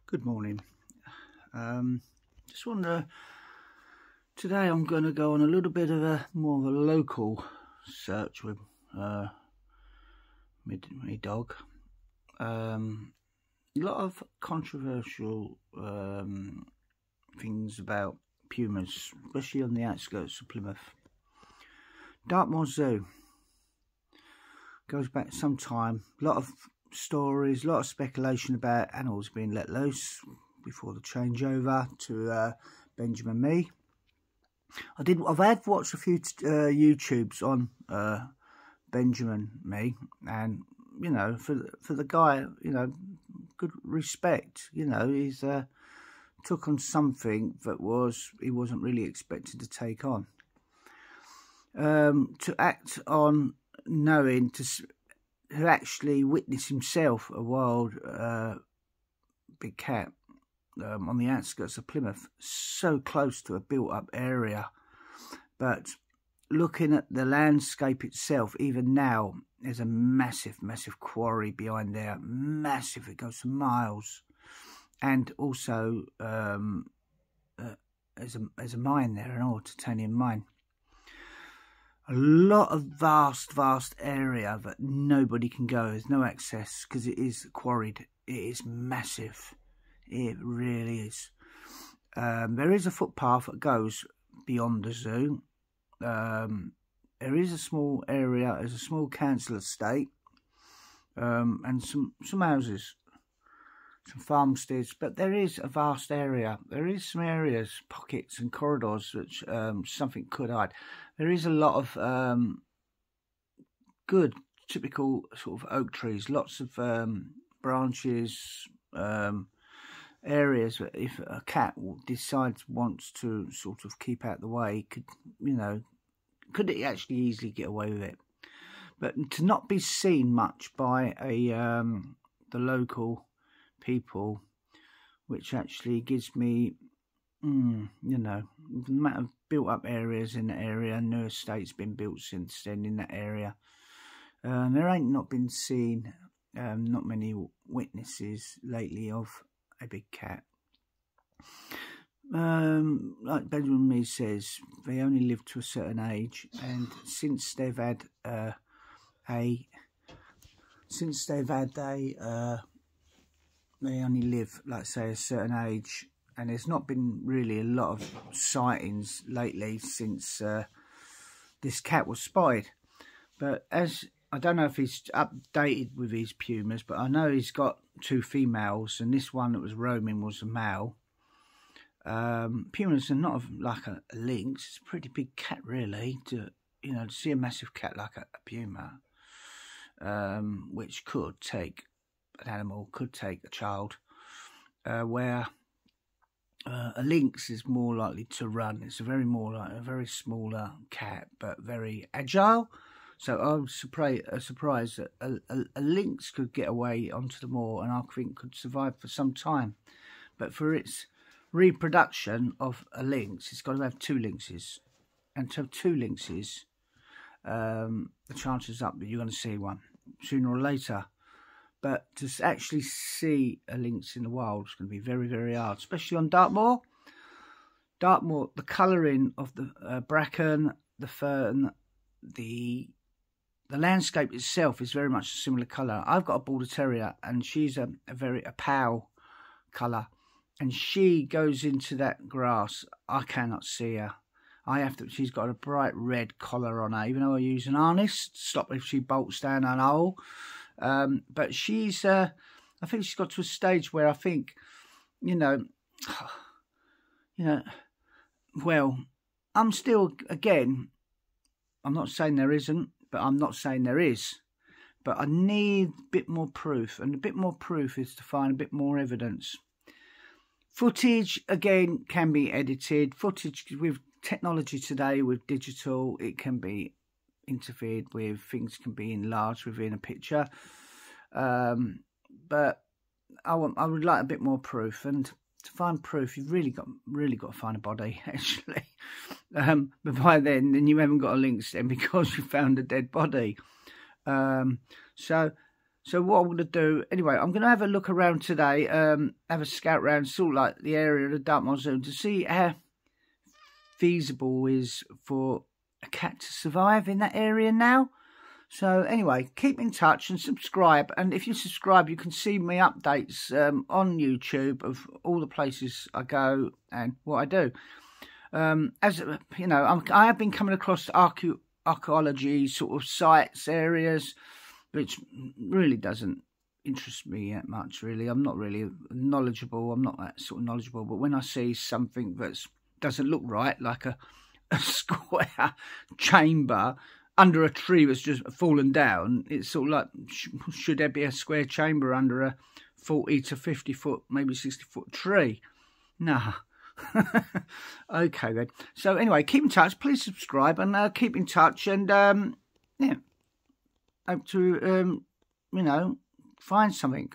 Good morning. Just wonder, today I'm going to go on a little bit of a more of a local search with my dog. A lot of controversial things about pumas, especially on the outskirts of Plymouth. Dartmoor Zoo goes back some time. A lot of stories, a lot of speculation about animals being let loose before the changeover to Benjamin Me. I've watched a few YouTubes on Benjamin Me, and you know, for the guy, you know, good respect. You know, he's took on something that he wasn't really expected to take on. To act on knowing who actually witnessed himself a wild big cat on the outskirts of Plymouth, so close to a built-up area. But looking at the landscape itself, even now, there's a massive quarry behind there. Massive, it goes for miles. And also, there's a mine there, an ore titanium mine. A lot of vast area that nobody can go. There's no access because it is quarried. It is massive. It really is. There is a footpath that goes beyond the zoo. There is a small area. There's a small council estate, and some houses, some farmsteads. But there is a vast area. There is some areas, pockets and corridors which something could hide. There is a lot of good, typical sort of oak trees, lots of branches, areas that if a cat wants to sort of keep out the way, could it actually easily get away with it. But to not be seen much by the local people, which actually gives me, you know, the amount of built-up areas in the area, new estates been built since then in that area. There ain't not been seen, not many witnesses lately of a big cat. Like Benjamin Me says, they only live to a certain age, and since they've had they only live, like say, a certain age, and there's not been really a lot of sightings lately since this cat was spotted. But as I don't know if he's updated with his pumas, but I know he's got 2 females, and this one that was roaming was a male. Pumas are not like a lynx. It's a pretty big cat, really. To see a massive cat like a puma, which could take an animal, could take a child, where a lynx is more likely to run. It's a very smaller cat, but very agile. So I was surprised that a lynx could get away onto the moor, and I think could survive for some time. But for its reproduction of a lynx, it's got to have 2 lynxes, and to have 2 lynxes, the chances up that you're going to see one sooner or later. But to actually see a lynx in the wild is going to be very hard, especially on Dartmoor. Dartmoor, the colouring of the bracken, the fern, the landscape itself is very much a similar colour. I've got a border terrier, and she's a pale colour, and she goes into that grass. I cannot see her. She's got a bright red collar on her, even though I use an harness to stop if she bolts down an hole. But she's, I think she's got to a stage where I think, well, I'm still, again, I'm not saying there isn't, but I'm not saying there is. But I need a bit more proof, and a bit more proof is to find a bit more evidence. Footage, again, can be edited. Footage with technology today, with digital, it can be interfered with. Things can be enlarged within a picture. But I would like a bit more proof, and to find proof, you've really got to find a body, actually. But by then you haven't got a lynx then, because you found a dead body. So So what I'm going to do, anyway, I'm going to have a look around today, have a scout around, sort of like the area of the Dartmoor Zoo, to see how feasible it is for a cat to survive in that area now. So anyway, keep in touch and subscribe. And if you subscribe, you can see me updates on YouTube of all the places I go and what I do. As you know, I have been coming across archaeology sort of sites, areas, which really doesn't interest me that much, really. I'm not really knowledgeable. I'm not that sort of knowledgeable. But when I see something that doesn't look right, like a square chamber under a tree that's just fallen down, it's sort of like, should there be a square chamber under a 40 to 50 foot, maybe 60 foot tree? Nah. Okay then. So anyway, keep in touch. Please subscribe and keep in touch. And yeah, hope to you know, find something.